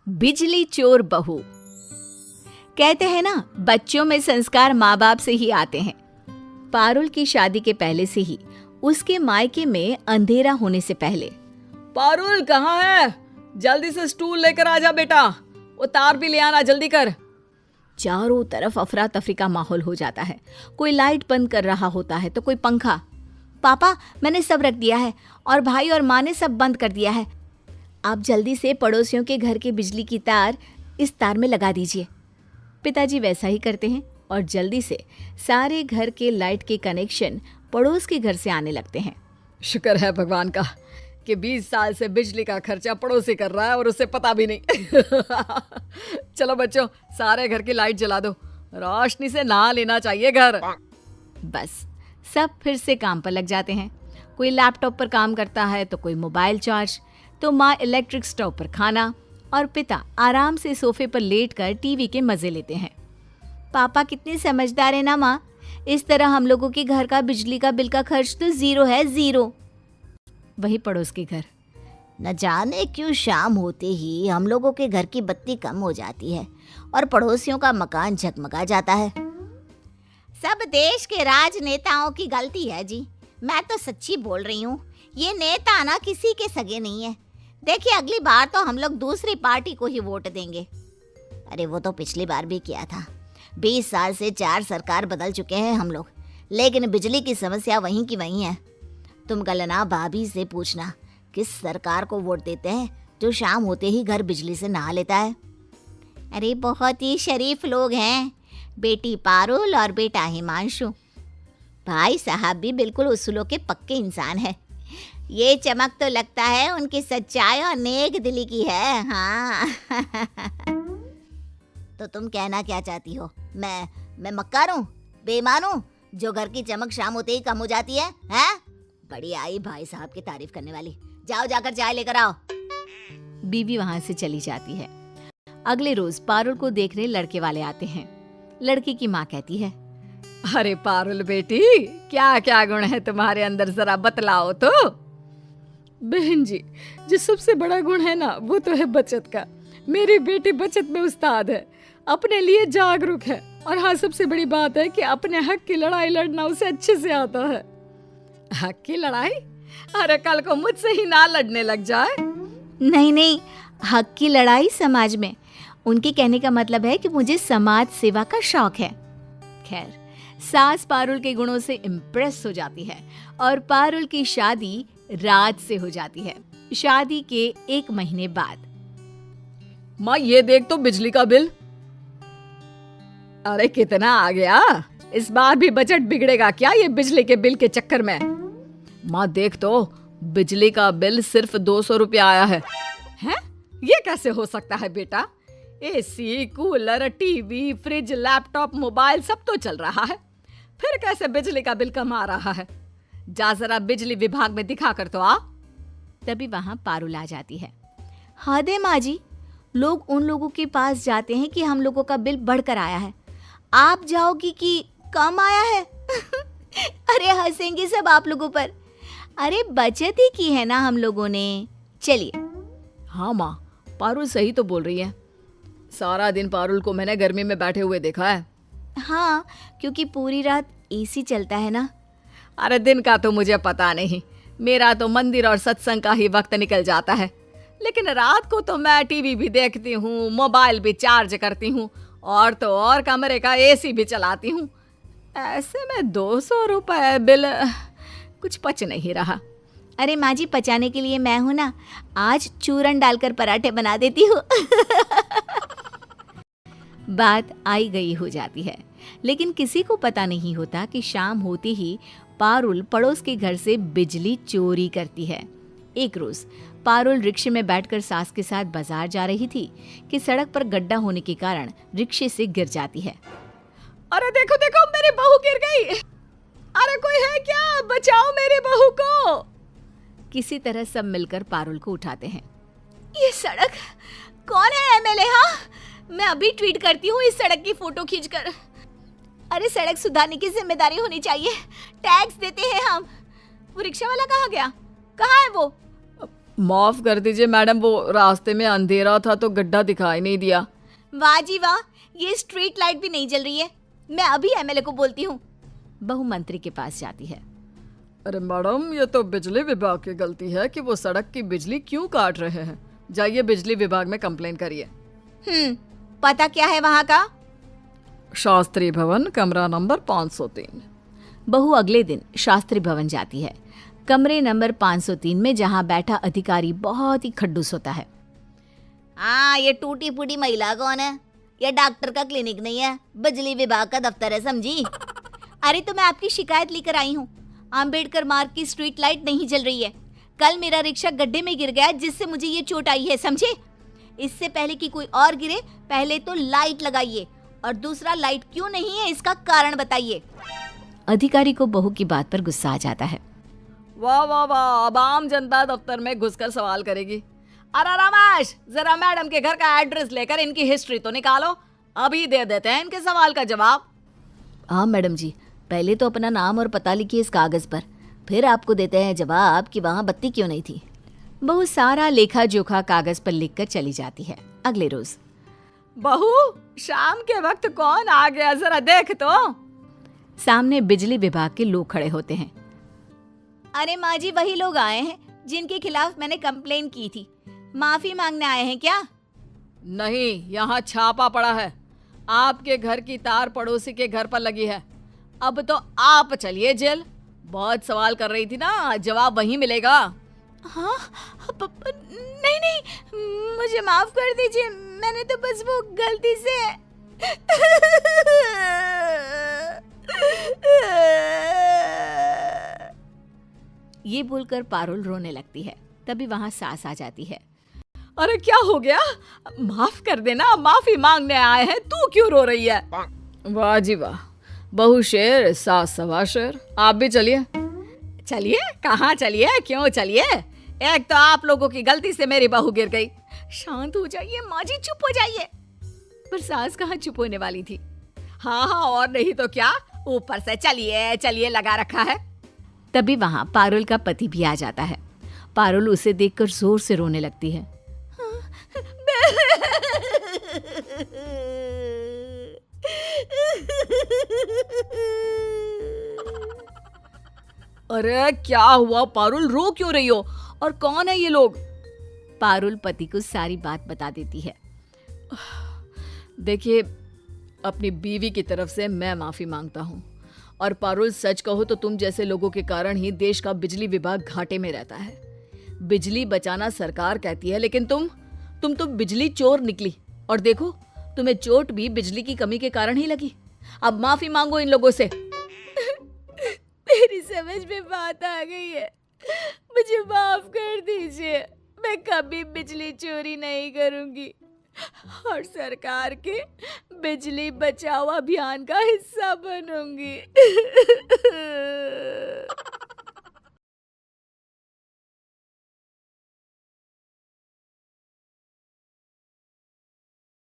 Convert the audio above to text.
बिजली चोर बहू। कहते हैं ना, बच्चों में संस्कार माँ बाप से ही आते हैं। पारुल की शादी के पहले से ही उसके मायके में अंधेरा होने से पहले, पारुल कहाँ है? जल्दी से स्टूल लेकर आ जा बेटा, वो तार भी ले आना, जल्दी कर। चारों तरफ अफरा तफरी का माहौल हो जाता है। कोई लाइट बंद कर रहा होता है तो कोई पंखा। पापा, मैंने सब रख दिया है और भाई और माँ ने सब बंद कर दिया है। आप जल्दी से पड़ोसियों के घर की बिजली की तार इस तार में लगा दीजिए। पिताजी वैसा ही करते हैं और जल्दी से सारे घर के लाइट के कनेक्शन पड़ोस के घर से आने लगते हैं। शुक्र है भगवान का कि 20 साल से बिजली का खर्चा पड़ोसी कर रहा है और उसे पता भी नहीं। चलो बच्चों, सारे घर की लाइट जला दो, रोशनी से नहा लेना चाहिए घर। बस सब फिर से काम पर लग जाते हैं। कोई लैपटॉप पर काम करता है तो कोई मोबाइल चार्ज, तो माँ इलेक्ट्रिक स्टोव पर खाना और पिता आराम से सोफे पर लेटकर टीवी के मजे लेते हैं। पापा कितने समझदार है ना माँ, इस तरह हम लोगों के घर का बिजली का बिल का खर्च तो 0 है, 0। वही पड़ोस के घर, न जाने क्यों शाम होते ही हम लोगों के घर की बत्ती कम हो जाती है और पड़ोसियों का मकान झगमगा जाता है। सब देश के राजनेताओं की गलती है जी, मैं तो सच्ची बोल रही हूँ। ये नेता ना किसी के सगे नहीं है। देखिए, अगली बार तो हम लोग दूसरी पार्टी को ही वोट देंगे। अरे वो तो पिछली बार भी किया था। 20 साल से 4 सरकार बदल चुके हैं हम लोग, लेकिन बिजली की समस्या वहीं की वहीं है। तुम कल भाभी से पूछना किस सरकार को वोट देते हैं जो शाम होते ही घर बिजली से नहा लेता है। अरे बहुत ही शरीफ लोग हैं, बेटी पारुल और बेटा हिमांशु। भाई साहब भी बिल्कुल उसूलों के पक्के इंसान है। ये चमक तो लगता है उनकी सच्चाई और नेक दिली की है। हाँ। तो तुम कहना क्या चाहती हो? मैं मक्कार हूँ, बेईमान हूँ, जो घर की चमक शाम होते ही कम हो जाती है? हैं? बड़ी आई भाई साहब की तारीफ करने वाली। जाओ जाकर चाय लेकर आओ। बीवी वहां से चली जाती है। अगले रोज पारुल को देखने लड़के वाले आते हैं। लड़की की माँ कहती है, अरे पारुल बेटी, क्या क्या गुण है तुम्हारे अंदर, जरा बतलाओ तो। बहन जी, जो सबसे बड़ा गुण है ना, वो तो है बचत का। मेरी बेटी बचत में उस्ताद है, अपने लिए जागरूक है, और हाँ, सबसे बड़ी बात है कि अपने हक की लड़ाई लड़ना उसे अच्छे से आता है। हक की लड़ाई? अरे कल को मुझसे ही ना लड़ने लग जाए। नहीं, हक की लड़ाई समाज में। उनके कहने का मतलब है कि मुझे समाज सेवा का शौक है। खैर, सास पारुल के गुणों से इम्प्रेस हो जाती है और पारुल की शादी राज से हो जाती है। शादी के 1 महीने बाद, माँ ये देख तो बिजली का बिल। अरे कितना आ गया? इस बार भी बजट बिगड़ेगा क्या ये बिजली के बिल के चक्कर में? माँ देख तो, बिजली का बिल सिर्फ 200 रुपया आया है। हैं? ये कैसे हो सकता है बेटा? AC, cooler, TV, fridge, laptop, mobile सब तो चल रहा है, फिर कैसे बिजली का बिल कम आ रहा है? जा जरा बिजली विभाग में दिखा कर तो आ। तभी वहां पारुल आ जाती है। हद है माँ जी, लोग उन लोगों के पास जाते हैं कि हम लोगों का बिल बढ़कर आया है, आप जाओगी कि कम आया है? अरे हंसेंगे सब आप लोगों पर। अरे बचत ही की है ना हम लोगों ने। चलिए। हाँ माँ, पारुल सही तो बोल रही है। सारा दिन पारुल को मैंने गर्मी में बैठे हुए देखा है। हाँ, क्योंकि पूरी रात एसी चलता है ना। अरे दिन का तो मुझे पता नहीं, मेरा तो मंदिर और सत्संग का ही वक्त निकल जाता है, लेकिन रात को तो मैं टीवी भी देखती हूँ, मोबाइल भी चार्ज करती हूँ, और तो और कमरे का एसी भी चलाती हूँ। ऐसे में 200 रुपए बिल कुछ पच नहीं रहा। अरे माँ जी, पचाने के लिए मैं हूँ ना, आज चूरन डालकर पराठे बना देती हूँ। बात आई गई हो जाती है, लेकिन किसी को पता नहीं होता कि शाम होते ही पारुल पड़ोस के घर से बिजली चोरी करती है। एक रोज पारुल रिक्शे में बैठकर सास के साथ बाजार जा रही थी कि सड़क पर गड्ढा होने के कारण रिक्शे से गिर जाती है। अरे देखो देखो, मेरी बहू गिर गई। अरे कोई है क्या? बचाओ मेरी बहू को। किसी तरह सब मिलकर पारुल को उठाते हैं। ये सड़क कौन है एमएलए? हाँ, मैं अभी ट्वीट करती हूँ इस सड़क की फोटो खींचकर। अरे सड़क सुधारने की जिम्मेदारी होनी चाहिए, टैक्स देते हैं हम। वो रिक्शा वाला कहाँ गया? कहाँ है वो? माफ कर दीजिए मैडम, वो रास्ते में अंधेरा था तो गड्ढा दिखाई नहीं दिया। वाह जी वाह, ये स्ट्रीट लाइट भी नहीं जल रही है। मैं अभी एमएलए को बोलती हूँ। बहू मंत्री के पास जाती है। अरे मैडम, ये तो बिजली विभाग की गलती है कि वो सड़क की बिजली क्यों काट रहे हैं। जाइए बिजली विभाग में कंप्लेन करिए। पता क्या है वहाँ का? शास्त्री भवन, कमरा नंबर 503। बहू अगले दिन शास्त्री भवन जाती है। कमरे नंबर 503 में जहाँ बैठा अधिकारी बहुत ही खड्डूस होता है। हाँ, ये टूटी फूटी महिला कौन है? ये डॉक्टर का क्लिनिक नहीं है, बिजली विभाग का दफ्तर है, समझी? अरे तो मैं आपकी शिकायत लेकर आई हूँ। आम्बेडकर मार्ग की स्ट्रीट लाइट नहीं जल रही है। कल मेरा रिक्शा गड्ढे में गिर गया जिससे मुझे ये चोट आई है, समझे? इससे पहले कि कोई और गिरे, पहले तो लाइट लगाइए, और दूसरा लाइट क्यों नहीं है इसका कारण बताइए। अधिकारी को बहू की बात पर गुस्सा आ जाता है। वाह वाह वाह, अब आम जनता दफ्तर में घुसकर सवाल करेगी। अरे रमेश, जरा मैडम के घर का एड्रेस लेकर इनकी हिस्ट्री तो निकालो, अभी दे देते हैं इनके सवाल का जवाब। हाँ मैडम जी, पहले तो अपना नाम और पता लिखिए इस कागज पर, फिर आपको देते हैं जवाब कि वहाँ बत्ती क्यों नहीं थी। बहू सारा लेखा जोखा कागज पर लिखकर चली जाती है। अगले रोज, बहू, शाम के वक्त कौन आ गया, जरा देख तो। सामने बिजली विभाग के लोग खड़े होते हैं। अरे माँ जी, वही लोग आए हैं जिनके खिलाफ मैंने कंप्लेन की थी। माफी मांगने आए हैं क्या? नहीं, यहाँ छापा पड़ा है। आपके घर की तार पड़ोसी के घर पर लगी है। अब तो आप चलिए जेल। बहुत सवाल कर रही थी ना, जवाब वहीं मिलेगा। हाँ, नहीं नहीं, मुझे माफ कर दीजिए, मैंने तो बस वो गलती से। ये बोलकर पारुल रोने लगती है। तभी वहां सास आ जाती है। अरे क्या हो गया? माफ कर देना, माफी मांगने आए हैं, तू क्यों रो रही है? वाह जी वाह, बहू शेर, सास सवा शेर। आप भी चलिए। चलिए? कहाँ चलिए, क्यों चलिए? एक तो आप लोगों की गलती से मेरी बहू गिर गई। शांत हो जाइए माँ जी, चुप हो जाइए। पर सास कहाँ चुप होने वाली थी। हाँ हाँ, और नहीं तो क्या, ऊपर से चलिए चलिए लगा रखा है। तभी वहां पारुल का पति भी आ जाता है। पारुल उसे देखकर जोर से रोने लगती है। अरे क्या हुआ पारुल, रो क्यों रही हो? और कौन है ये लोग? पारुल पति को सारी बात बता देती है। देखिए, अपनी बीवी की तरफ से मैं माफी मांगता हूँ। और पारुल, सच कहो तो तुम जैसे लोगों के कारण ही देश का बिजली विभाग घाटे में रहता है। बिजली बचाना सरकार कहती है, लेकिन तुम तो बिजली चोर निकली। और देखो, तुम्हें चोट भी बिजली की कमी के कारण ही लगी। अब माफी मांगो इन लोगों से। मेरी समझ में बात आ गई है, मुझे माफ कर दीजिए। मैं कभी बिजली चोरी नहीं करूंगी और सरकार के बिजली बचाओ अभियान का हिस्सा बनूंगी।